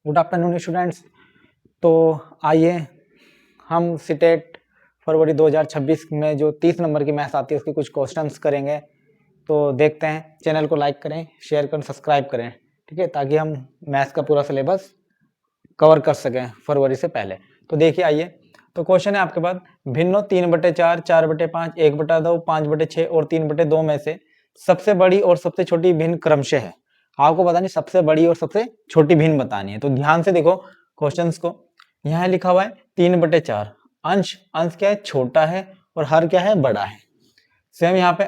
Good afternoon students. तो आइए हम सीटेट फरवरी 2026 में जो 30 नंबर की मैथ्स आती है उसके कुछ क्वेश्चंस करेंगे। तो देखते हैं, चैनल को लाइक करें, शेयर करें, सब्सक्राइब करें, ठीक है, ताकि हम मैथ्स का पूरा सिलेबस कवर कर सकें फरवरी से पहले। तो देखिए आइए, तो क्वेश्चन है आपके पास, भिन्नों 3/4, 4/5, 1/2, 5/6 और 3/2 में से सबसे बड़ी और सबसे छोटी भिन्न क्रमशः है। आपको पता नहीं सबसे बड़ी और सबसे छोटी भिन्न बतानी है। तो ध्यान से देखो क्वेश्चंस को। यहाँ लिखा हुआ है 3/4, अंश अंश क्या है, छोटा है, और हर क्या है, बड़ा है। सेम यहाँ पे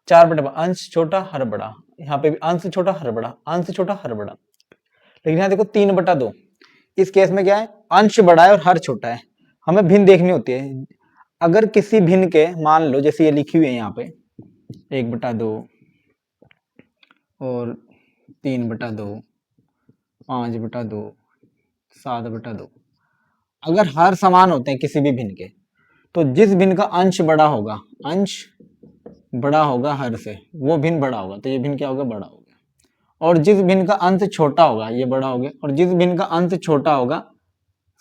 4/5, अंश छोटा हर बड़ा, यहाँ पे भी अंश छोटा हर बड़ा, अंश छोटा हर बड़ा। लेकिन यहाँ देखो 3/2, इस केस में क्या है, अंश बड़ा है और हर छोटा है। हमें भिन्न देखनी होती है। अगर किसी भिन्न के, मान लो जैसे ये लिखी हुई है यहाँ पे 1/2 और 3/2, 5/2, 7/2, अगर हर समान होते हैं किसी भी भिन्न के, तो जिस भिन्न का अंश बड़ा होगा, अंश बड़ा होगा हर से, वो भिन्न बड़ा होगा। तो ये भिन्न क्या होगा, बड़ा हो गया। और जिस भिन्न का अंश छोटा होगा, ये बड़ा हो गया। और जिस भिन्न का अंश छोटा होगा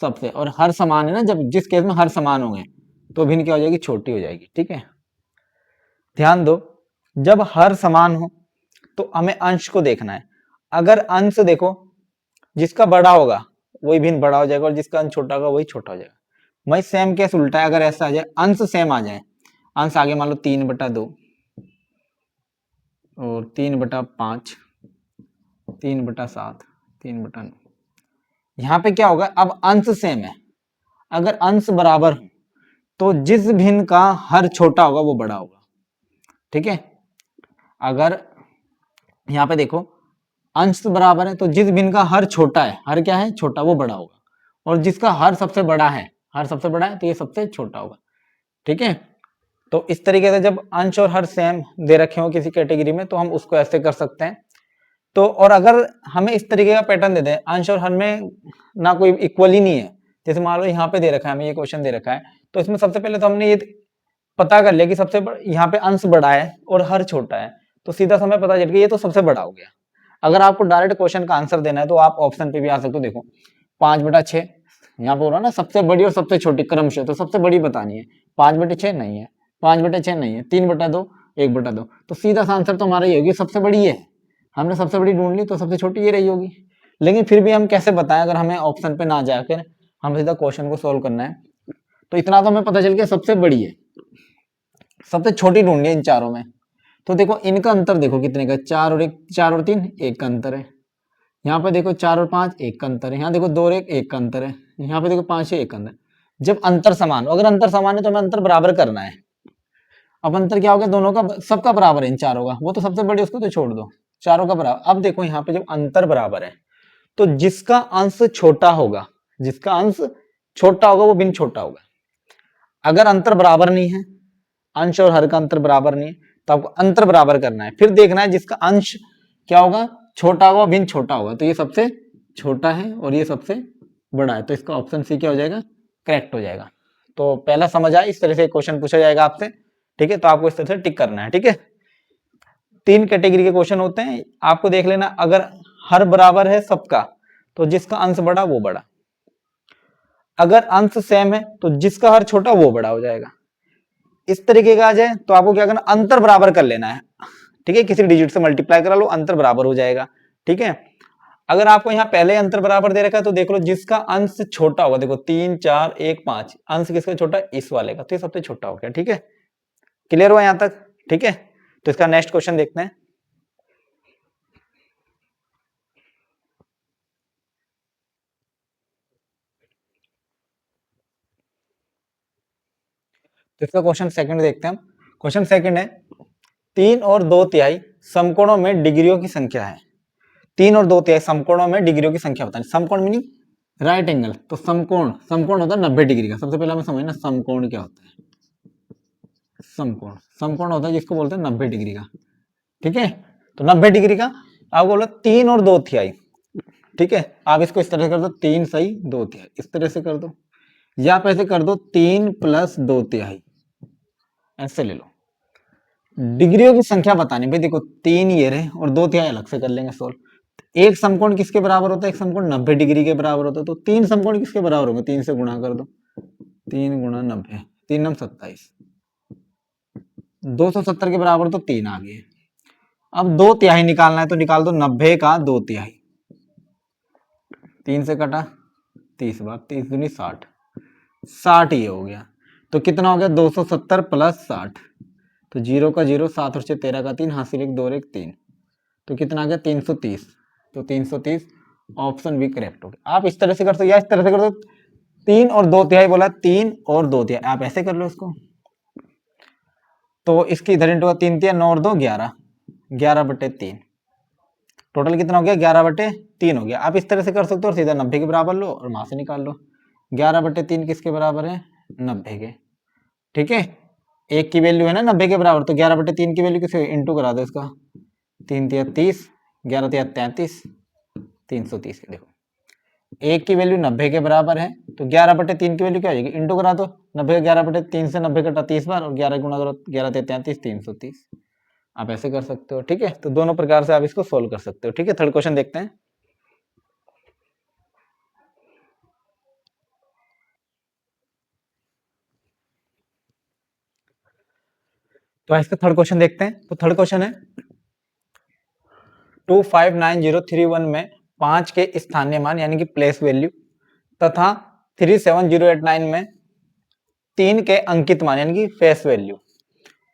सबसे, और हर समान है ना, जब जिस केस में हर समान होंगे तो भिन्न क्या हो जाएगी, छोटी हो जाएगी। ठीक है, ध्यान दो, जब हर समान हो तो हमें अंश को देखना है। अगर अंश देखो, जिसका बड़ा होगा वही भिन्न बड़ा हो जाएगा, और जिसका अंश छोटा होगा वही छोटा हो जाएगा। वही सेम केस उल्टा है, अगर ऐसा आ जाए, अंश सेम आ जाए, अंश आगे मान लो 3/2 और 3/5, 3/7, 3/9, यहाँ पे क्या होगा, अब अंश सेम है। अगर अंश बराबर हो तो जिस भिन्न का हर छोटा होगा वो बड़ा होगा। ठीक है, अगर यहाँ पे देखो अंश बराबर है तो जिस भिन्न का हर छोटा है, हर क्या है, छोटा, वो बड़ा होगा। और जिसका हर सबसे बड़ा है, हर सबसे बड़ा है, तो ये सबसे छोटा होगा। ठीक है, तो इस तरीके से जब अंश और हर सेम दे रखे हो किसी कैटेगरी में, तो हम उसको ऐसे कर सकते हैं। तो और अगर हमें इस तरीके का पैटर्न दे दें, अंश और हर में ना कोई इक्वल ही नहीं है, जैसे मान लो यहाँ पे दे रखा है, हमें ये क्वेश्चन दे रखा है, तो इसमें सबसे पहले तो हमने ये पता कर लिया कि सबसे यहाँ पे अंश बड़ा है और हर छोटा है, तो सीधा समय पता चल गया ये तो सबसे बड़ा हो गया। अगर आपको डायरेक्ट क्वेश्चन का आंसर देना है तो आप ऑप्शन पे भी आ सकते हो। देखो 5/6 यहाँ पे हो रहा ना, सबसे बड़ी और सबसे छोटी क्रमशः, तो सबसे बड़ी बतानी है। 5/6 नहीं है, 5/6 नहीं है, 3/2, 1/2, तो सीधा सा आंसर तो हमारा ये होगी, सबसे बड़ी ये है। हमने सबसे बड़ी ढूंढ ली तो सबसे छोटी ये रही होगी। लेकिन फिर भी हम कैसे बताएं, अगर हमें ऑप्शन पे ना जाकर हम सीधा क्वेश्चन को सोल्व करना है, तो इतना तो हमें पता चल गया सबसे बड़ी है, सबसे छोटी ढूंढनी है इन चारों में। तो देखो इनका अंतर देखो कितने का, 4 और 1, 4 और 3 1 का अंतर है। यहाँ पे देखो 4 और 5 1 का अंतर है। यहाँ देखो 2 और 1 का अंतर है। यहाँ पे देखो 5 से 1 का अंतर। जब अंतर समान हो, अगर अंतर समान है तो हमें अंतर बराबर करना है। अब अंतर क्या हो गया, दोनों का, सबका बराबर है इन चारों का, वो तो सबसे बड़ी, उसको तो छोड़ दो, चारों का बराबर। अब देखो यहाँ पे जब अंतर बराबर है तो जिसका अंश छोटा होगा, जिसका अंश छोटा होगा वो भिन्न छोटा होगा। अगर अंतर बराबर नहीं है, अंश और हर का अंतर बराबर नहीं है, तो आपको अंतर बराबर करना है। फिर देखना है जिसका अंश क्या होगा, छोटा होगा, भिन्न छोटा होगा, तो ये सबसे छोटा है और ये सबसे बड़ा है, तो इसका ऑप्शन सी क्या हो जाएगा, करेक्ट हो जाएगा। तो पहला समझ आया, इस तरह से क्वेश्चन पूछा जाएगा आपसे। ठीक है, तो आपको इस तरह से टिक करना है। ठीक है, 3 कैटेगरी के क्वेश्चन होते हैं, आपको देख लेना। अगर हर बराबर है सबका तो जिसका अंश बड़ा वो बड़ा, अगर अंश सेम है तो जिसका हर छोटा वो बड़ा हो जाएगा। इस तरीके का आ जाए तो आपको क्या करना, अंतर बराबर कर लेना है। ठीक है, किसी डिजिट से मल्टीप्लाई करा लो, अंतर बराबर हो जाएगा। ठीक है, अगर आपको यहाँ पहले अंतर बराबर दे रखा है तो देख लो जिसका अंश छोटा होगा, देखो 3, 4, 1, 5, अंश किसका छोटा, इस वाले का, तो ये सबसे छोटा हो गया। ठीक है, क्लियर हुआ यहाँ तक। ठीक है, तो इसका नेक्स्ट क्वेश्चन देखते हैं। तो इसका क्वेश्चन सेकंड देखते हैं हम। क्वेश्चन सेकंड है, 3 और 2/3 समकोणों में डिग्रियों की संख्या है। 3 और 2/3 समकोणों में डिग्रियों की संख्या बतानी। समकोण मीनिंग राइट एंगल, तो समकोण, समकोण होता है 90 डिग्री का। सबसे पहले हमें समझना समकोण क्या होता है। समकोण, समकोण होता है जिसको बोलते हैं 90 डिग्री का। ठीक है, तो 90 डिग्री का आप बोलो 3 और 2/3। ठीक है, आप इसको इस तरह से कर दो, 3 सही 2/3, इस तरह से कर दो, या आप ऐसे कर दो 3 + 2/3, ऐसे ले लो। डिग्रियों की संख्या बतानी भाई, देखो 3 ये रहे और 2/3 अलग से कर लेंगे सोल्व। एक समकोण किसके बराबर होता है? एक समकोण 90 डिग्री के बराबर होता है। तो 3 समकोण किसके बराबर होंगे? 3 से गुणा कर दो, 3 गुणा 90, 3 9 27, 270 के बराबर तो 3 आ गए। अब 2/3 निकालना है तो निकाल दो 90 का 2/3, 3 से कटा 30 बार, 30 दूनी 60, 60 ये हो गया। तो कितना हो गया? 270 प्लस 60, तो 0 का 0, 7 और 6 13 का 3, हासिल 1 2 और 1 3, तो कितना आ गया? 330। तो 330 ऑप्शन बी करेक्ट हो गया। आप इस तरह से कर सकते या इस तरह से कर दो, 3 और 2/3 बोला, 3 और 2/3, आप ऐसे कर लो इसको। तो इसकी इधर इंटू 3 3 9 और 2 11, 11/3, टोटल कितना हो गया? 11/3 हो गया। आप इस तरह से कर सकते हो और सीधा 90 के बराबर लो और वहां से निकाल लो। 11/3 किसके बराबर है? 90 के। ठीक है, एक की वैल्यू है ना 90 के बराबर, तो 11/3 की वैल्यू किसे इंटू करा दो इसका, 3 3 30, 11 3 33, 330। देखो एक की वैल्यू 90 के बराबर है, तो 11/3 की वैल्यू क्या हो जाएगी? इंटू करा दो 90 11/3 से 90 कटा 30 बार, और 11 गुणा करो 11 33, 330। आप ऐसे कर सकते हो। ठीक है, तो दोनों प्रकार से आप इसको सोल्व कर सकते हो। ठीक है, थर्ड क्वेश्चन देखते हैं। तो इसका थर्ड क्वेश्चन देखते हैं। तो थर्ड क्वेश्चन है 259031 में 5 के स्थानीय मान यानी कि प्लेस वैल्यू तथा 37089 में 3 के अंकित मान यानी कि फेस वैल्यू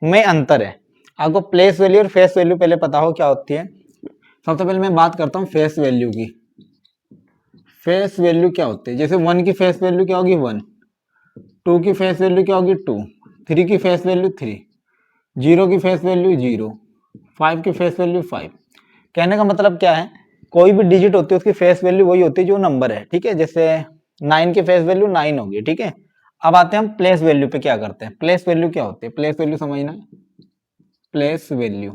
में अंतर है। आपको प्लेस वैल्यू और फेस वैल्यू पहले पता हो क्या होती है। सबसे पहले मैं बात करता हूँ फेस वैल्यू की। फेस वैल्यू क्या होती है? जैसे 1 की फेस वैल्यू क्या होगी? 1, 2 की फेस वैल्यू क्या होगी? 2, 3 की फेस वैल्यू 3, 0 की फेस वैल्यू 0, 5 की फेस वैल्यू 5। कहने का मतलब क्या है? कोई भी डिजिट होती है उसकी फेस वैल्यू वही होती है जो नंबर है। ठीक है, जैसे 9 की फेस वैल्यू 9 होगी। ठीक है, अब आते हैं हम प्लेस वैल्यू पे। क्या करते हैं? प्लेस वैल्यू क्या होती है? प्लेस वैल्यू समझना है। Place value,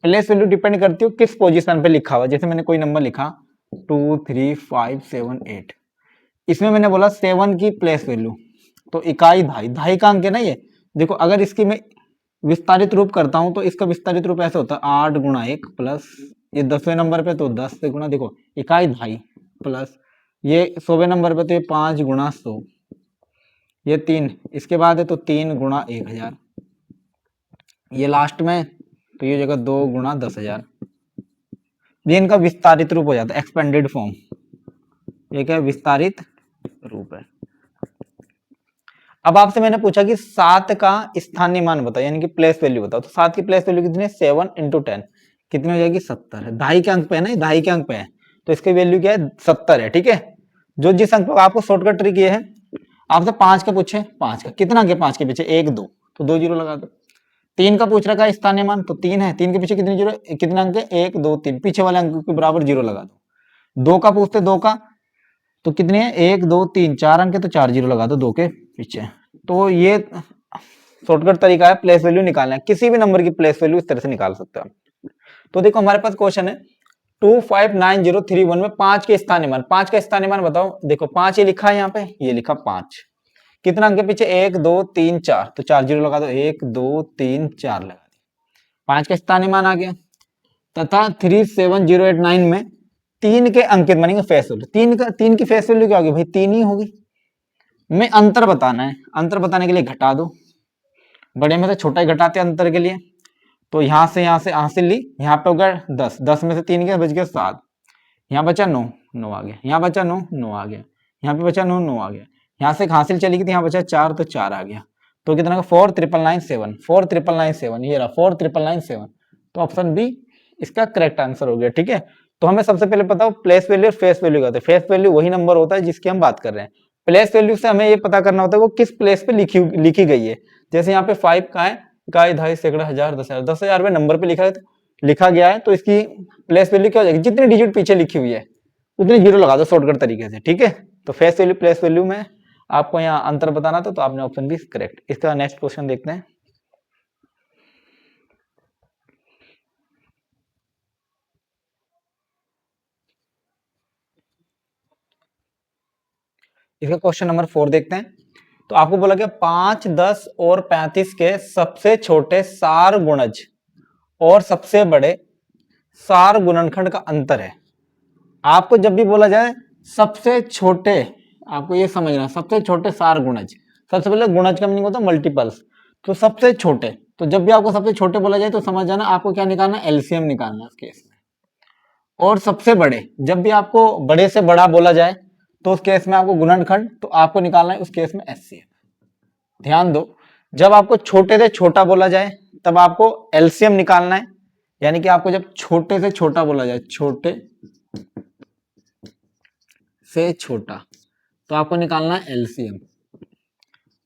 place value depend करती है किस पोजीशन पे लिखा हुआ। जैसे मैंने कोई नंबर लिखा 2 3 5 7 8, इसमें मैंने बोला 7 की प्लेस वैल्यू, तो इकाई धाई, धाई का अंक है ना ये। देखो अगर इसकी मैं विस्तारित रूप करता हूं तो इसका विस्तारित रूप ऐसे होता है 8 गुणा 1 प्लस ये 10वें नंबर पे तो 10 से गुणा, देखो इकाई धाई, प्लस ये 100वें नंबर पे तो ये 5 गुणा 100, ये 3, इसके बाद है तो 3 गुणा 1000, ये लास्ट में तो ये जगह 2 गुणा 10,000। ये इनका विस्तारित रूप हो जाता है, एक्सपेंडेड फॉर्म। ये क्या विस्तारित रूप है। अब आपसे मैंने पूछा कि 7 का स्थानीय मान बताओ यानी कि प्लेस वैल्यू बताओ। तो 7 की प्लेस वैल्यू कितनी है? 7 इंटू 10 कितनी हो जाएगी? 70 है। धाई के अंक पे है ना, धाई के अंक पे है तो इसकी वैल्यू क्या है? 70 है। ठीक है, जो जिस अंक पर आपको शॉर्टकट ट्रिक ये है, आपसे 5 का पूछे, 5 का कितना अंक है? 5 के पीछे 1 2, तो 2 जीरो लगा दो। 3 का पूछ रखा है स्थानीय मान, तो 3 है, 3 के पीछे कितने जीरो, कितना अंक है? 1 2 3, पीछे वाले अंक के बराबर जीरो लगा दो। 2 का पूछते 2 का, तो कितने हैं? 1 2 3, 4 अंक है तो 4 जीरो लगा दो 2 के पीछे। तो ये शॉर्टकट तरीका है प्लेस वैल्यू निकालना है। किसी भी नंबर की प्लेस वैल्यू इस तरह से निकाल सकते हो। तो देखो हमारे पास क्वेश्चन है 259031 में 5 के स्थानीय मान, 5 का स्थानीय मान बताओ। देखो 5 ये लिखा है यहाँ पे, ये लिखा 5, कितना अंक के पीछे? 1 2 3 4, तो 4 जीरो लगा दो, 1 2 3 4 लगा दो, 5 का स्थानीय मान आ गया। तथा 37089 में 3 के अंकित मानेंगे फेस वैल्यू, 3 की फेस वैल्यू क्या होगी भाई? 3 ही होगी। में अंतर बताना है, अंतर बताने के लिए घटा दो, बड़े में से छोटा ही घटाते हैं अंतर के लिए। तो यहां से हासिल ली, यहाँ पे हो गया 10, 10 में से 3 गया बच गया 7, यहाँ बचा 9, 9 आ गया, यहाँ बचा 9, 9 आ गया, यहाँ पे बचा 9, 9 आ गया, यहाँ से हासिल चली गई थी, यहाँ बचा 4 तो 4 आ गया। तो कितना का 4997, 4997 ये रहा 4997। तो ऑप्शन बी इसका करेक्ट आंसर हो गया। ठीक है, तो हमें सबसे पहले पता हो प्लेस वैल्यू और फेस वैल्यू का। फेस वैल्यू वही नंबर होता है जिसकी हम बात कर रहे हैं। प्लेस वैल्यू से हमें ये पता करना होता है वो किस प्लेस पे लिखी गई है। जैसे यहाँ पे 5 का है, इकाई धाई सैकड़ा हजार 10,000, 10,000 में नंबर पे लिखा गया है तो इसकी प्लेस वैल्यू क्या हो जाएगी? जितनी डिजिट पीछे लिखी हुई है उतनी जीरो लगा दो शॉर्टकट तरीके से। ठीक है, तो फेस वैल्यू प्लेस वैल्यू में आपको यहाँ अंतर बताना था तो आपने ऑप्शन बी करेक्ट। इसका नेक्स्ट क्वेश्चन देखते हैं। इसका क्वेश्चन नंबर 4 देखते हैं। तो आपको बोला गया 5 10 और 35 के सबसे छोटे सार गुणज और सबसे बड़े सार गुणनखंड का अंतर है। आपको जब भी बोला जाए सबसे छोटे, आपको ये समझना, सबसे छोटे सार गुणज, सबसे पहले गुणज का मीनिंग होता है मल्टीपल्स, तो सबसे छोटे, तो जब भी आपको सबसे छोटे बोला जाए तो समझ जाना आपको क्या निकालना है, एलसीएम निकालना है उस केस में। और सबसे बड़े, जब भी आपको बड़े से बड़ा बोला जाए तो उस केस में आपको गुणनखंड, तो आपको निकालना है उस केस में एचसीएफ। ध्यान दो, जब आपको छोटे से छोटा बोला जाए तब आपको एलसीएम निकालना है, यानी कि आपको जब छोटे से छोटा बोला जाए, छोटे से छोटा, तो आपको निकालना है एलसीएम।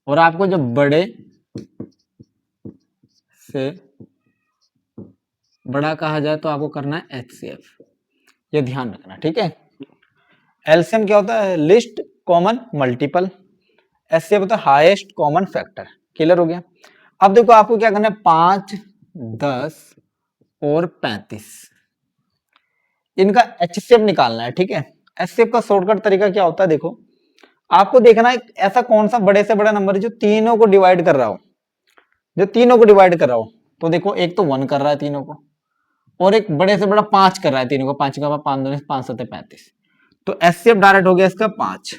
और आपको जब बड़े से बड़ा कहा जाए तो आपको करना है एचसीएफ। ये ध्यान रखना, ठीक है। एलसीएम क्या होता है, लिस्ट कॉमन मल्टीपल, एचसीएफ होता है हाईएस्ट कॉमन फैक्टर। क्लियर हो गया। अब देखो आपको क्या करना है, 5, 10 और 35, इनका एचसीएफ निकालना है, ठीक है। एचसीएफ का शॉर्टकट तरीका क्या होता है, देखो आपको देखना है ऐसा कौन सा बड़े से बड़ा नंबर है जो तीनों को डिवाइड कर रहा हो, जो तीनों को डिवाइड कर रहा हो। तो देखो एक तो 1 कर रहा है तीनों को, और एक बड़े से बड़ा 5 कर रहा है तीनों को, 5 का 5 2 5 7 35, तो एचसीएफ डायरेक्ट हो गया इसका 5।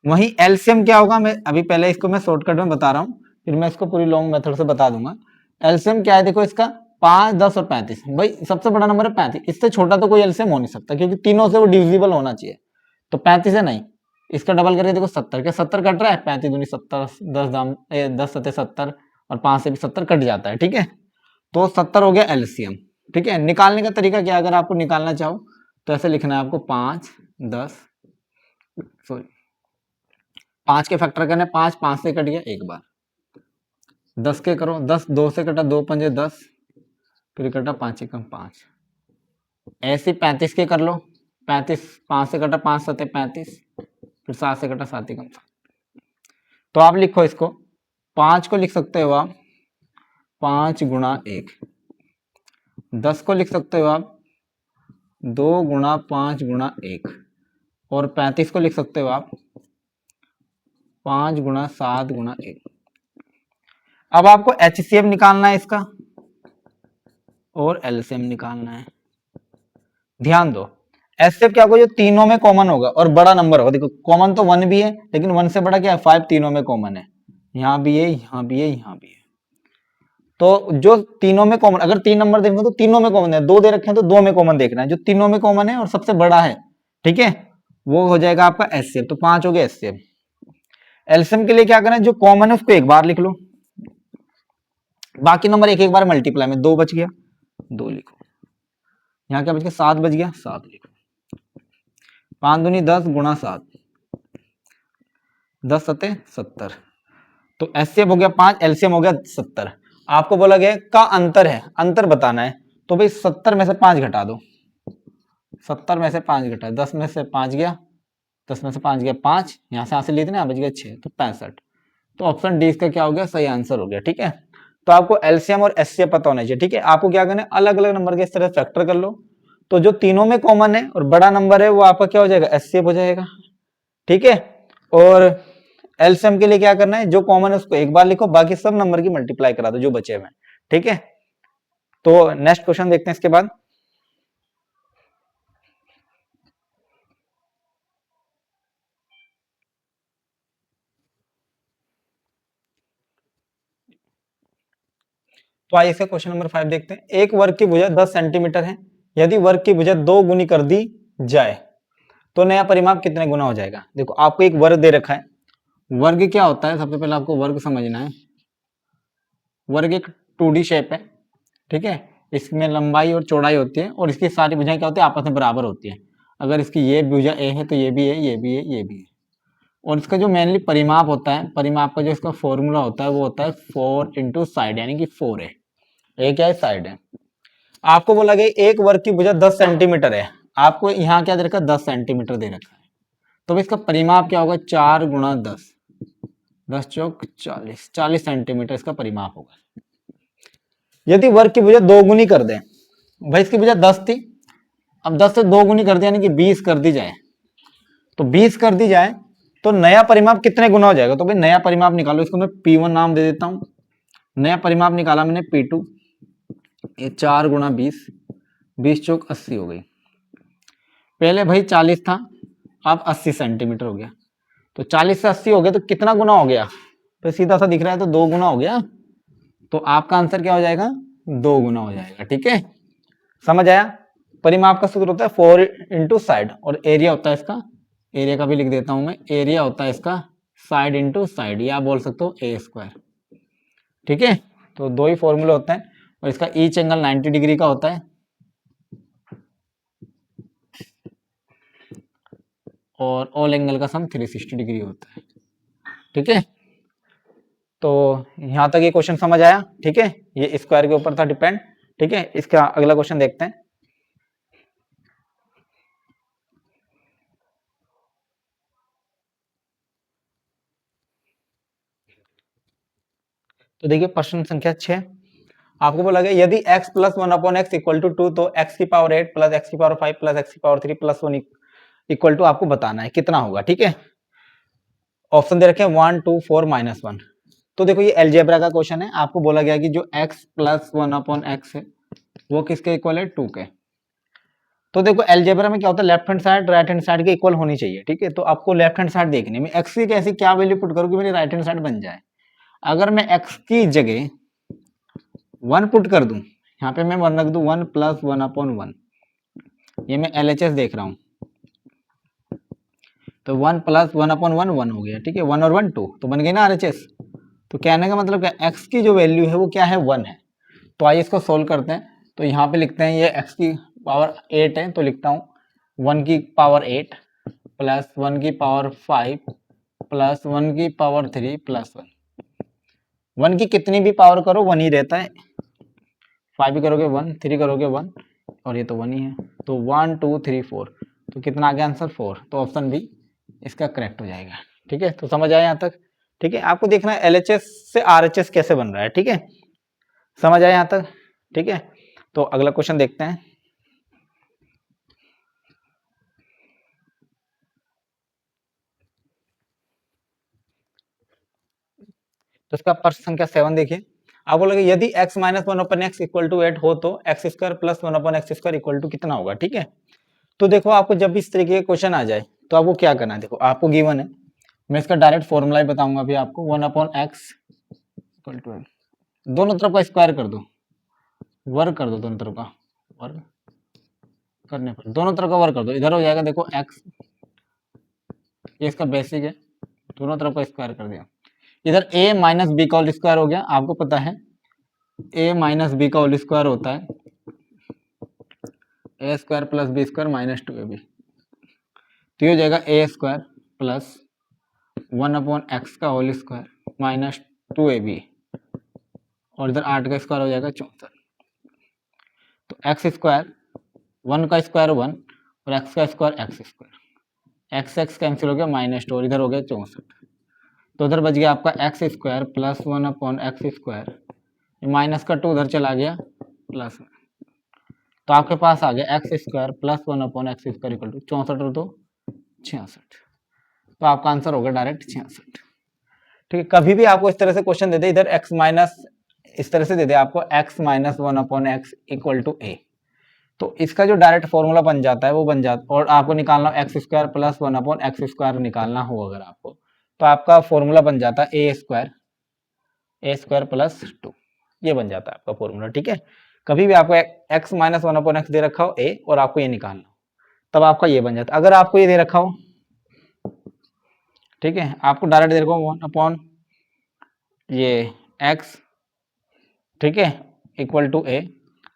वहीं एलसीएम क्या होगा, मैं अभी पहले इसको मैं शॉर्टकट में बता रहा हूं, फिर मैं इसको पूरी लॉन्ग मेथड से बता दूंगा। एलसीएम क्या है, देखो इसका 5, 10 और 35, भाई सबसे बड़ा नंबर है 35, इससे छोटा तो कोई एलसीएम हो नहीं सकता क्योंकि तीनों से वो डिविजिबल होना चाहिए। तो 35 है नहीं, इसका डबल करके देखो 70, क्या 70 कट रहा है, 35 दूनी 70, 10 सत्ते 70 और 5 से भी 70 कट जाता है, ठीक है। तो 70 हो गया एलसीएम, ठीक है। निकालने का तरीका क्या, अगर आपको निकालना चाहो तो ऐसे लिखना है आपको 5, 10, सॉरी 5 के फैक्टर करने, 5 5 से कट गया एक बार, 10 के करो, 10 2 से कटा, 2 पंजे 10, फिर कटा 5 एकम 5, ऐसे 35 के कर लो, 35 5 से कटा, 5 सत्ते 35, फिर 7 से कटा 7 एकम 7। तो आप लिखो इसको, 5 को लिख सकते हो आप 5 गुणा 1, 10 को लिख सकते हो आप 2 गुणा 5 गुणा 1, और 35 को लिख सकते हो आप 5 गुणा 7 गुणा 1। अब आपको एचसीएफ निकालना है इसका और एलसीएम निकालना है। ध्यान दो, एचसीएफ क्या होगा, जो तीनों में कॉमन होगा और बड़ा नंबर होगा। देखो कॉमन तो 1 भी है, लेकिन 1 से बड़ा क्या है, 5 तीनों में कॉमन है, यहां भी है, यहां भी है, यहां भी है। तो जो तीनों में कॉमन, अगर 3 नंबर देखो तो तीनों में कॉमन है, 2 दे रखे हैं तो 2 में कॉमन देखना है, जो तीनों में कॉमन है और सबसे बड़ा है, ठीक है, वो हो जाएगा आपका एचसीएफ। तो 5 हो गया एचसीएफ। एलसीएम के लिए क्या करना है, जो कॉमन है उसको एक बार लिख लो, बाकी नंबर एक एक बार मल्टीप्लाई में, 2 बच गया 2 लिखो, यहाँ क्या बच गया 7 बच गया 7 लिखो, 5 दूनी 10 गुणा 7, 10 सत्ते 70, तो एचसीएफ हो गया 5, एलसीएम हो गया 70। आपको बोला गया का अंतर है, अंतर बताना है, तो भाई 70 में से 5 घटा दो, 70 में से 5 घटा, 10 में से 5 गया, 10 में से 5 गया 5, यहाँ से लिए थे ना, बच गया 6, तो 65। तो ऑप्शन डी इसका क्या हो गया, सही आंसर हो गया, ठीक है। तो आपको एलसीएम और एचसीएफ पता होना चाहिए, ठीक है। आपको क्या करना है, अलग अलग नंबर के इस तरह फैक्टर कर लो, तो जो तीनों में कॉमन है और बड़ा नंबर है वो आपका क्या हो जाएगा, एचसीएफ हो जाएगा, ठीक है। और एलसीएम के लिए क्या करना है, जो कॉमन है उसको एक बार लिखो, बाकी सब नंबर की मल्टीप्लाई करा दो जो बचे हुए, ठीक है। तो नेक्स्ट क्वेश्चन देखते हैं इसके बाद। तो आइए इसका क्वेश्चन नंबर 5 देखते हैं। एक वर्ग की भुजा 10 सेंटीमीटर है, यदि वर्ग की भुजा 2 गुनी कर दी जाए तो नया परिमाप कितने गुना हो जाएगा। देखो आपको एक वर्ग दे रखा है, वर्ग क्या होता है, सबसे पहले आपको वर्ग समझना है। वर्ग एक 2D शेप है, ठीक है, इसमें लंबाई और चौड़ाई होती है और इसकी सारी भुजाएं क्या होती है, आपस में बराबर होती है। अगर इसकी ये भुजा ए है तो ये भी है, ये भी है, ये भी है। और इसका जो मेनली परिमाप होता है, परिमाप का जो इसका फॉर्मूला होता है वो होता है 4 इंटू साइड, यानी कि 4 है, ये क्या है, साइड है। आपको बोला गया एक वर्ग की भुजा 10 सेंटीमीटर है, आपको यहाँ क्या दे रखा है, 10 सेंटीमीटर दे रखा है, तो इसका परिमाप क्या होगा, 4 गुणा 10, 10 चौक 40, 40 सेंटीमीटर इसका परिमाप होगा। यदि वर्ग की भुजा 2 गुनी कर दे, भाई इसकी भुजा 10 थी, अब 10 से 2 गुनी कर दिया, यानी कि 20 कर दी जाए, तो 20 कर दी जाए तो नया परिमाप कितने गुना हो जाएगा। तो भाई नया परिमाप निकालो, इसको मैं P1 नाम दे देता हूं, नया परिमाप निकाला मैंने P2, ये 4 गुणा 20, 20 चौक 80 हो गई। पहले भाई 40 था, अब 80 सेंटीमीटर हो गया। तो 40 से 80 हो गया तो कितना गुना हो गया? तो सीधा सा दिख रहा है तो 2 गुना हो गया। तो आपका आंसर क्या हो जाएगा? 2 गुना हो जाएगा। ठीक है, समझ आया? परिमाप का सूत्र होता है 4 इंटू साइड, और एरिया होता है इसका, एरिया का भी लिख देता हूं मैं, एरिया होता है इसका साइड इंटू साइड, या आप बोल सकते हो ए स्क्वायर। ठीक है, तो दो ही फॉर्मूले होते हैं, और इसका ईच एंगल 90 डिग्री का होता है, और ऑल एंगल का सम 360 डिग्री होता है। ठीक है, तो यहां तक ये क्वेश्चन समझ आया? ठीक है, ये स्क्वायर के ऊपर था डिपेंड। ठीक है, इसका अगला क्वेश्चन देखते हैं। तो देखिए प्रश्न संख्या 6, आपको बोला गया यदि x plus 1 upon x equal to 2, तो x की पावर 8 प्लस x की पावर 5 प्लस x की पावर 3 प्लस 1 इक्वल टू आपको बताना है कितना होगा। ठीक है, ऑप्शन दे रखे हैं 1 2 4 -1। तो देखो ये अलजेब्रा का क्वेश्चन है, आपको बोला गया कि जो x प्लस 1 अपॉन एक्स है वो किसके इक्वल है? 2 के। तो देखो अलजेब्रा में क्या होता है, left hand side right hand side के इक्वल होनी चाहिए। ठीक है, तो आपको लेफ्ट हैंड साइड देखनी है, मैं x की कैसी क्या वैल्यू पुट करूँ कि मेरी राइट हैंड साइड बन जाए। अगर मैं x की जगह 1 पुट कर दूं, यहाँ पे मैं 1 रख दूं, 1 प्लस 1 अपॉन 1, ये मैं LHS देख रहा हूँ, तो 1 प्लस 1 अपॉन 1 1 हो गया। ठीक है, 1 और 1 2, तो बन गई ना RHS। तो कहने का मतलब क्या, x की जो वैल्यू है वो क्या है? 1 है। तो आइए इसको सोल्व करते हैं। तो यहाँ पे लिखते हैं ये x की पावर 8 है, तो लिखता हूँ 1 की पावर 8 प्लस 1 की पावर 5 प्लस 1 की पावर 3 प्लस 1। 1 की कितनी भी पावर करो 1 ही रहता है, 5 भी करोगे 1, 3 करोगे 1, और ये तो 1 ही है। तो 1 2 3 4, तो कितना आ गया आंसर? 4। तो ऑप्शन बी इसका करेक्ट हो जाएगा। ठीक है, तो समझ आया यहाँ तक? ठीक है, आपको देखना है LHS से RHS कैसे बन रहा है। ठीक है, समझ आया यहाँ तक? ठीक है, तो अगला क्वेश्चन देखते हैं। तो इसका प्रश्न संख्या 7 देखिए, आप बोलोगे यदि x minus 1 upon x equal to 8 हो तो x square plus 1 upon x square equal to कितना होगा? ठीक है, तो देखो आपको जब भी इस तरीके के क्वेश्चन आ जाए तो आपको क्या करना है, देखो आपको गिवन है, मैं इसका डायरेक्ट फॉर्मूला ही बताऊंगा अभी आपको। 1 अपॉन एक्स इक्वल टू, दोनों तरफ का स्क्वायर कर दो, वर्ग कर दो, दोनों तरफ का वर्ग करने पर दोनों तरफ का वर्ग कर दो, इधर हो जाएगा देखो x, ये इसका बेसिक है, दोनों तरफ का स्क्वायर कर दिया। इधर a माइनस बी का होल स्क्वायर हो गया, आपको पता है a माइनस बी का होल स्क्वायर होता है A square plus B square minus 2ab। तो ये हो जाएगा A square plus 1 upon X का होल स्क्वायर माइनस 2ab, और इधर 8 का स्क्वायर हो जाएगा 64। तो एक्स स्क्वायर 1 का स्क्वायर 1 और एक्स का square x square, x x cancel हो गया -2, और इधर हो गया 64। तो उधर बच गया आपका x square plus 1 upon x square, minus का 2 उधर चला गया प्लस में, तो आपके पास आ गया x square plus 1 upon x square equal to 64 और 2 66। तो आपका आंसर होगा डायरेक्ट 66। ठीक है, कभी भी आपको इस तरह से क्वेश्चन दे दे, इधर x माइनस इस तरह से दे दे आपको x minus 1 upon x equal to a, तो इसका जो डायरेक्ट फॉर्मूला बन जाता है वो बन जाता, और आपको निकालना x square plus 1 upon x square निकालना हो अगर आपको, तो आपका फॉर्मूला बन जाता है ए स्क्वायर प्लस 2, ये बन जाता है आपका फॉर्मूला। ठीक है, कभी भी आपको x माइनस 1 अपॉन एक्स दे रखा हो a और आपको ये निकालना हो, तब आपका ये बन जाता है। अगर आपको ये दे रखा हो, ठीक है, आपको डायरेक्ट दे रखा हो 1 अपॉन ये x, ठीक है, इक्वल टू a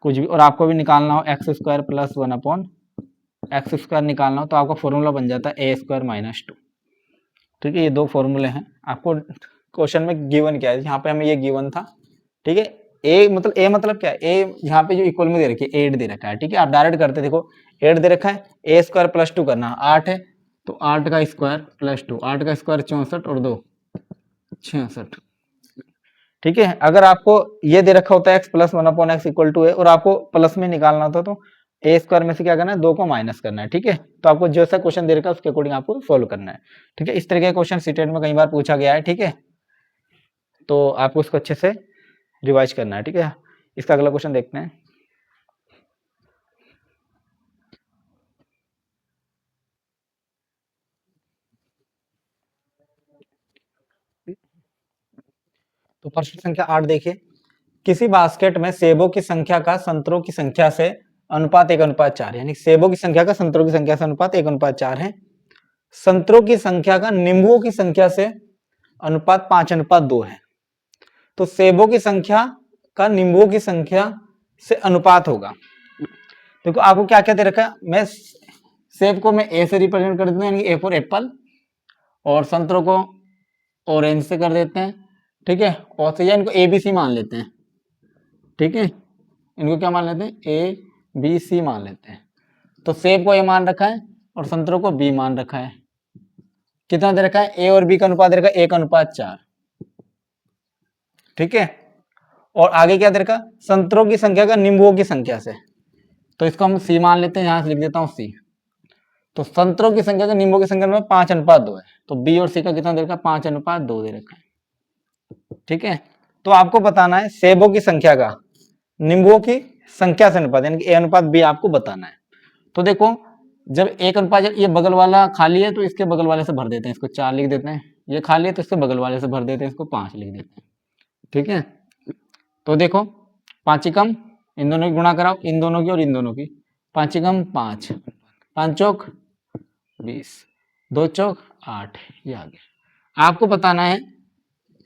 कुछ भी, और आपको भी निकालना हो x square plus 1 upon x square निकालना हो, तो आपका फॉर्मूला बन जाता है ए स्क्वायर माइनस 2। ठीक है, ये दो फॉर्मूले हैं। आपको क्वेश्चन में गिवन क्या है, यहाँ पे हमें ये गिवन था। ठीक है, ए मतलब क्या है, ए यहाँ पे जो इक्वल में दे रखी है 8 दे रखा है। ठीक है, आप डायरेक्ट करते देखो 8 दे रखा है, ए स्क्वायर प्लस 2 करना, 8 है तो 8 का स्क्वायर प्लस 2, 8 का स्क्वायर 64 और 2 66। ठीक है, अगर आपको ये दे रखा होता है x plus 1 upon x equal to A, और आपको प्लस में निकालना होता तो ए स्क्वायर में से क्या करना है, 2 को माइनस करना है। ठीक है, तो आपको जैसा क्वेश्चन दे रखा है उसके अकॉर्डिंग आपको सोल्व करना है। ठीक है, इस तरह के क्वेश्चन सीटेट में कई बार पूछा गया है। ठीक है, तो आपको उसको अच्छे से रिवाइज करना है। ठीक है, इसका अगला क्वेश्चन देखते हैं। तो प्रश्न संख्या 8 देखिए, किसी बास्केट में सेबों की संख्या का संतरों की संख्या से अनुपात 1:4, यानी सेबों की संख्या का संतरों की संख्या से अनुपात 1:4 है। संतरों की संख्या का नींबुओं की संख्या से अनुपात 5:2 है। तो सेबों की संख्या का नींबुओं की संख्या से अनुपात होगा। देखो आपको क्या क्या दे रखा है, मैं सेब को मैं ए से रिप्रेजेंट कर देता हूँ, यानी ए फॉर एप्पल, और संतरों को ऑरेंज से कर देते हैं, ठीक है, और या इनको ए बी सी मान लेते हैं, ठीक है, इनको क्या मान लेते हैं, ए बी सी मान लेते हैं। तो सेब को ए मान रखा है और संतरों को बी मान रखा है। कितना दे रखा है, ए और बी का अनुपात दे रखा है 1:4, ठीक है। और आगे क्या दे रखा, संतरों की संख्या का नींबुओं की संख्या से, तो इसको हम सी मान लेते हैं, यहां से लिख देता हूं सी। तो संतरों की संख्या का नींबुओं की संख्या में 5:2 है, तो बी और सी का कितना दे रखा है, 5:2 दे रखा है, ठीक है। तो आपको बताना है सेबों की संख्या का नींबुओं की संख्या से अनुपात, यानी कि A/B आपको बताना है। तो देखो जब 1:4, ये बगल वाला खाली है तो इसके बगल वाले से भर देते हैं, इसको 4 लिख देते हैं, ये खाली है तो इसके बगल वाले से भर देते हैं, इसको 5 लिख देते हैं, ठीक है। तो देखो 5 कम, इन दोनों की गुणा कराओ, इन दोनों की और इन दोनों की, 5 कम 5, 5 चौक 20, 2 चौक 8, ये आ गया। आपको बताना है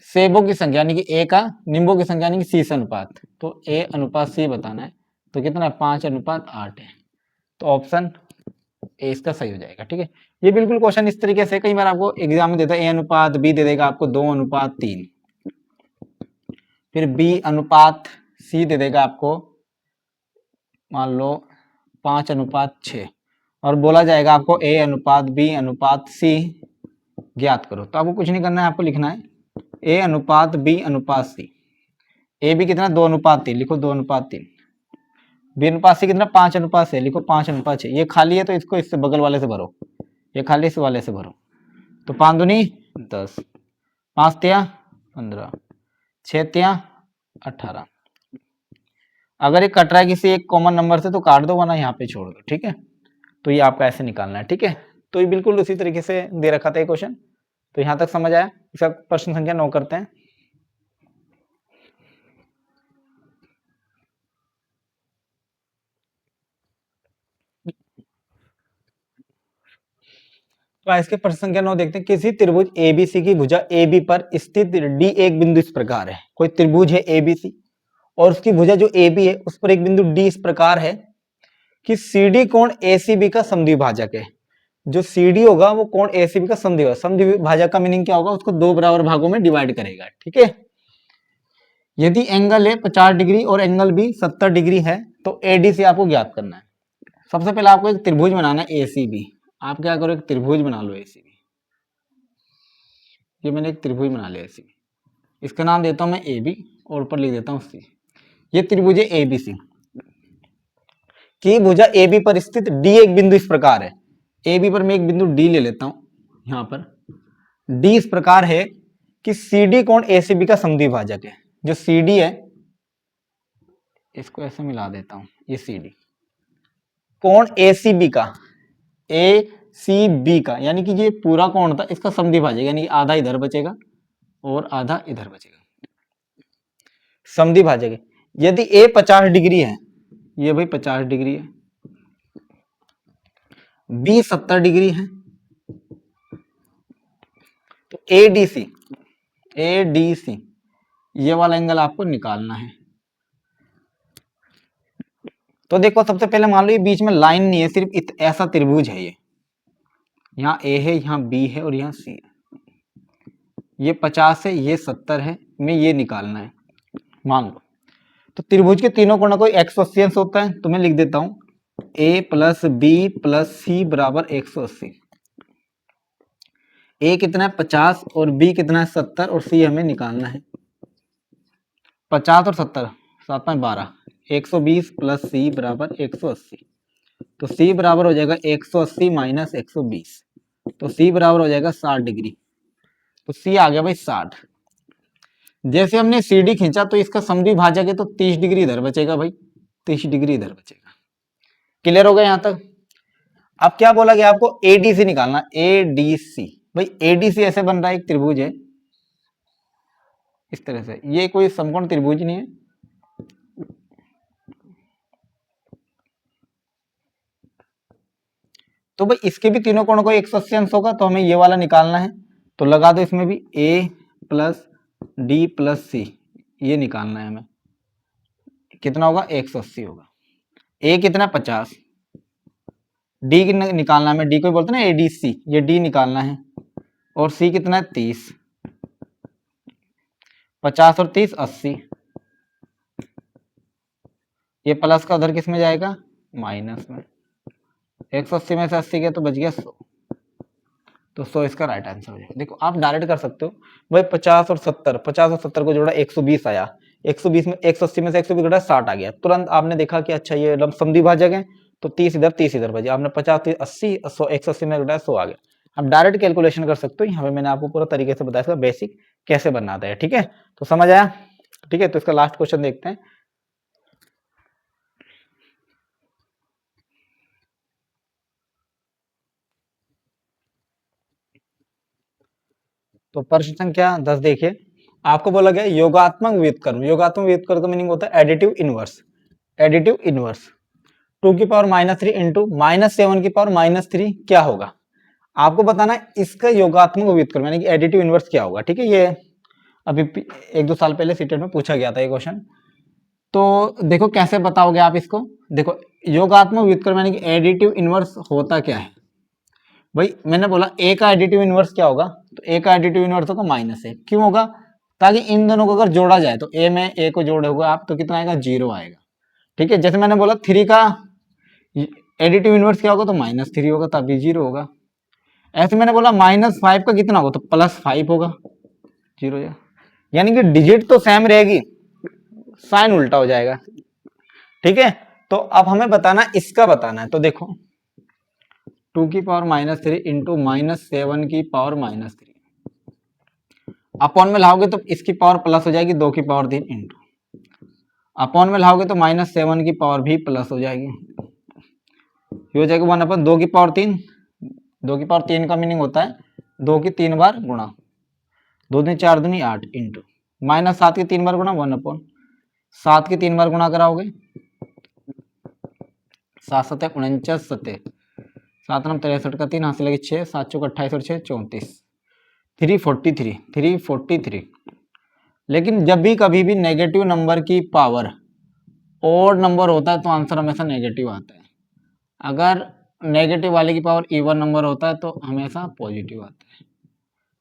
सेबों की संख्या यानी कि ए का नींबुओं की संख्या यानी कि सी से अनुपात, तो A/C बताना है, तो कितना है, 5:8 है। तो ऑप्शन ए इसका सही हो जाएगा, ठीक है। ये बिल्कुल क्वेश्चन इस तरीके से कई बार आपको एग्जाम में देता है, A/B दे देगा आपको 2:3, फिर B/C दे देगा आपको मान लो 5:6, और बोला जाएगा आपको A/B/C ज्ञात करो। तो आपको कुछ नहीं करना है, आपको लिखना है A/B/C। ए बी कितना 2:3, लिखो 2:3। B/C कितना 5:6, लिखो 5:6। ये खाली है तो इसको इससे बगल वाले से भरो, ये खाली इस वाले से भरो, तो 5 दूनी 10, 5 तिया 15, 6 तिया 18। अगर ये कट रहा है किसी एक कॉमन नंबर से तो काट दो, वरना यहाँ पे छोड़ दो, ठीक है। तो ये आपका ऐसे निकालना है, ठीक है। तो ये बिल्कुल उसी तरीके से दे रखा था ये क्वेश्चन। तो यहाँ तक समझ आया। इसका प्रश्न संख्या 9 करते हैं। तो इसके प्रश्न संख्या 9 देखते हैं। किसी त्रिभुज एबीसी की भुजा AB पर स्थित डी एक बिंदु इस प्रकार है। कोई त्रिभुज है एबीसी और उसकी भुजा जो AB है उस पर एक बिंदु D इस प्रकार है कि CD कोण ACB का समद्विभाजक है। जो CD होगा वो कोण ACB का समद्विभाजक का मीनिंग क्या होगा, उसको 2 बराबर भागों में डिवाइड करेगा, ठीक है। यदि एंगल ए 50 डिग्री और एंगल बी 70 डिग्री है तो ADC आपको ज्ञात करना है। सबसे पहले आपको एक त्रिभुज बनाना है ACB। आप क्या करो, एक त्रिभुज बना लो ACB। ये मैंने एक त्रिभुज बना लिया ACB, इसका नाम देता हूं मैं AB और ऊपर लिख देता हूं C। ये त्रिभुज है ABC की भुजा AB पर स्थित D एक बिंदु इस प्रकार है। AB पर मैं एक बिंदु D ले लेता हूं, यहां पर D इस प्रकार है कि CD कोण ACB का समद्विभाजक है। जो CD है इसको ऐसे मिला देता हूं, ये CD कोण ACB का, ACB का यानी कि ये पूरा कोण था, इसका समद्विभाजक यानी कि आधा इधर बचेगा और आधा इधर बचेगा, समद्विभाजक है। यदि A 50 डिग्री है, ये भाई 50 डिग्री है, B 70 डिग्री है, तो ADC ये वाला एंगल आपको निकालना है। तो देखो सबसे पहले मान लो ये बीच में लाइन नहीं है, सिर्फ ऐसा त्रिभुज है। ये यहाँ A है, यहाँ B है और यहाँ C है। ये 50 है, ये 70 है, मैं ये निकालना है मान लो। तो त्रिभुज के तीनों कोणों को 180 अंश होता है, तो मैं लिख देता हूं A + B + C बराबर 180। A कितना है 50 और B कितना है 70 और C हमें निकालना है। 50 और 70 7 में 12, 120 + C बराबर 180। तो C बराबर हो जाएगा 180 - 120, तो C बराबर हो जाएगा 60 डिग्री। तो C आ गया भाई 60। जैसे हमने CD खींचा तो इसका समद्विभाजक है तो 30 डिग्री इधर बचेगा भाई, 30 डिग्री इधर बचेगा। क्लियर हो गया यहां तक? अब क्या बोला गया आपको, ADC निकालना, ADC। भाई ADC ऐसे बन रहा है, एक त्रिभुज है इस तरह से, ये कोई समकोण त्रिभुज नहीं है, तो भाई इसके भी तीनों कोणों को 180 अंश होगा, तो हमें ये वाला निकालना है, तो लगा दो इसमें भी A plus D plus C, ये निकालना है हमें, कितना होगा 180 होगा। A कितना 50, D निकालना है हमें, D को बोलते हैं ना ADC, ये D निकालना है, और C कितना है 30, 50 और 30 80, ये प्लस का उधर किस में जाएगा, माइनस में, 180 में से 80 गया तो बच गया 100, तो 100 इसका राइट आंसर हो जाएगा। देखो आप डायरेक्ट कर सकते हो भाई, 50 और 70, 50 और 70 को जोड़ा 120 आया, 120 में 180 में से 120 घटा 60 आ गया, तुरंत आपने देखा कि अच्छा ये समद्विभाजक है, तो 30 इधर बचे, आपने 50 30 80 100 180 में घटाया 100 आ गया। आप डायरेक्ट कैलकुलेशन कर सकते हो, यहाँ पे मैंने आपको पूरा तरीके से बताया इसका बेसिक कैसे बनाता है, ठीक है, तो समझ आया, ठीक है। तो इसका लास्ट क्वेश्चन देखते हैं। तो प्रश्न संख्या 10 देखिए, आपको बोला गया योगात्मक व्युत्क्रम, योगात्मक व्युत्क्रम का मीनिंग होता है एडिटिव इनवर्स, एडिटिव इनवर्स 2 की पावर -3 इंटू -7 की पावर -3 क्या होगा, आपको बताना है इसका योगात्मक व्युत्क्रम यानी कि एडिटिव इनवर्स क्या होगा, ठीक है। ये अभी 1-2 साल पहले सीटेट में पूछा गया था ये क्वेश्चन, तो देखो कैसे बताओगे आप इसको। देखो योगात्मक व्युत्क्रम यानी कि एडिटिव इनवर्स होता क्या है, भाई मैंने बोला ए का एडिटिव इनवर्स क्या होगा, तो ए का एडिटिव इनवर्स होगा -1, क्यों होगा, ताकि इन दोनों को अगर जोड़ा जाए तो ए में ए को जोड़ोगे आप तो कितना आएगा 0 आएगा, ठीक है। जैसे मैंने बोला 3 का एडिटिव इनवर्स क्या होगा, तो -3 होगा तभी 0 होगा। ऐसे मैंने बोला -5 का कितना होगा, तो +5 होगा, 0 हो जाएगा, यानी कि डिजिट तो सेम रहेगी, साइन उल्टा हो जाएगा, ठीक है। तो अब हमें बताना इसका बताना है, तो देखो 2 की पावर -3 इंटू -7 की पावर -3 अपॉन में लाओगे तो इसकी पावर प्लस हो जाएगी 2 की पावर 3 इंटू अपॉन में लाओगे तो -7 की पावर भी प्लस हो जाएगी, ये हो जाएगा 1 2 की पावर 3, 2 की पावर 3 का मीनिंग होता है 2 की 3 बार गुणा, 2 दूनी 4 दूनी 8 इंटू -7 की 3 बार गुणा 1/7 की 3 बार गुणा कराओगे 7 7 49 7 7 9 63 का 3 हासिल लगे 6 7 चौक 28 और 6 34 343। लेकिन जब भी कभी भी नेगेटिव नंबर की पावर ओड नंबर होता है तो आंसर हमेशा नेगेटिव आता है, अगर नेगेटिव वाले की पावर इवन नंबर होता है तो हमेशा पॉजिटिव आता है,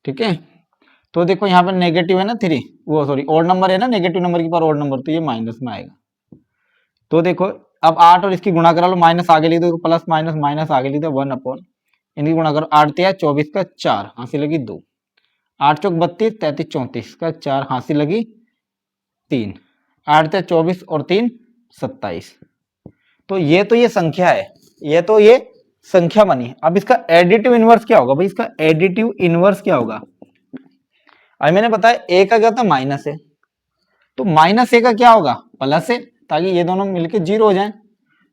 ठीक है। तो देखो यहाँ पर नेगेटिव है ना 3, वो सॉरी ओड नंबर है ना, नेगेटिव नंबर की पावर ओड नंबर, तो ये माइनस में आएगा। तो देखो अब 8 और इसकी गुणा करा लो, माइनस आगे लिख दो, प्लस माइनस माइनस आगे लिख दो 1/, इनकी गुणा करो 8 3 24 का 4 हासिल लगी 2, 8 चौक 32 33 34 का 4 हासिल लगी 3, 8 3 24 और 3 27। तो ये संख्या है, ये संख्या बनी। अब इसका एडिटिव इनवर्स क्या होगा भाई, इसका एडिटिव इनवर्स क्या होगा, अभी मैंने बताया ए का क्या था माइनस है, तो -a का क्या होगा प्लस है, ताकि ये दोनों मिलके 0 हो जाए।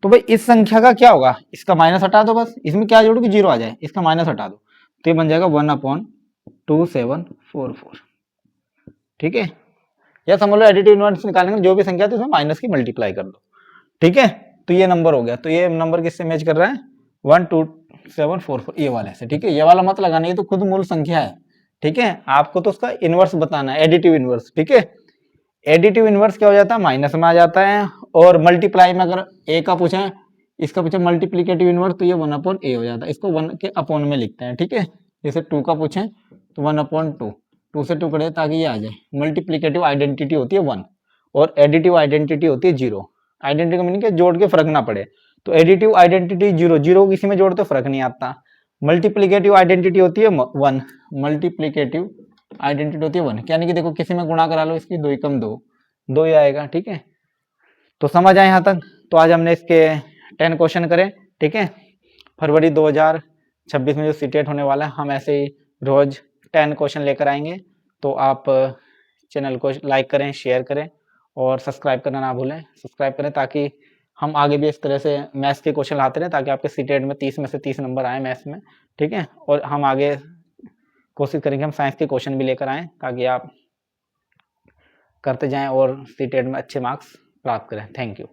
तो भाई इस संख्या का क्या होगा, इसका माइनस हटा दो, बस इसमें क्या जोड़ो कि 0 आ जाए, इसका माइनस हटा दो, तो ये बन जाएगा 1/2744, ठीक है। या समझ लो एडिटिव इनवर्स निकालने में जो भी संख्या थी उसमें माइनस की मल्टीप्लाई कर दो, ठीक है। तो ये नंबर हो गया, तो ये नंबर किससे मैच कर रहा है 12744, ये वाले से, ठीक है। ये वाला मत लगाना, ये तो खुद मूल संख्या है, ठीक है। आपको तो उसका इनवर्स बताना है, एडिटिव इनवर्स, ठीक है। एडिटिव इनवर्स क्या हो जाता है, माइनस में आ जाता है, और मल्टीप्लाई में अगर ए का पूछे, इसका पूछे मल्टीप्लीकेटिव इनवर्स, तो ये 1/a हो जाता है, इसको 1 के अपॉन में लिखते हैं, ठीक है। जैसे 2 का पूछे तो 1/2, 2 से 2 कटे ताकि ये आ जाए। मल्टीप्लीकेटिव आइडेंटिटी होती है 1 और एडिटिव आइडेंटिटी होती है 0। आइडेंटिटी का मीनिंग क्या, जोड़ के फर्क ना पड़े, तो एडिटिव आइडेंटिटी 0, 0 किसी में जोड़ते फर्क नहीं आता। मल्टीप्लीकेटिव आइडेंटिटी होती है 1, मल्टीप्लीकेटिव आइडेंटिटी होती है 1, यानी कि देखो किसी में गुणा करा लो, इसकी 2 कम 2, 2 ही आएगा, ठीक है। तो समझ आए यहाँ तक। तो आज हमने इसके 10 क्वेश्चन करे, ठीक है। फरवरी 2026 में जो सीटेट होने वाला है, हम ऐसे ही रोज 10 क्वेश्चन लेकर आएंगे, तो आप चैनल को लाइक करें, शेयर करें और सब्सक्राइब करना ना भूलें। सब्सक्राइब करें ताकि हम आगे भी इस तरह से मैथ्स के क्वेश्चन लाते रहें, ताकि आपके सीटेट में 30 में से 30 नंबर आए मैथ्स में, ठीक है। और हम आगे कोशिश करेंगे हम साइंस के क्वेश्चन भी लेकर आएँ, ताकि आप करते जाएं और सीटेट में अच्छे मार्क्स प्राप्त करें। Thank you.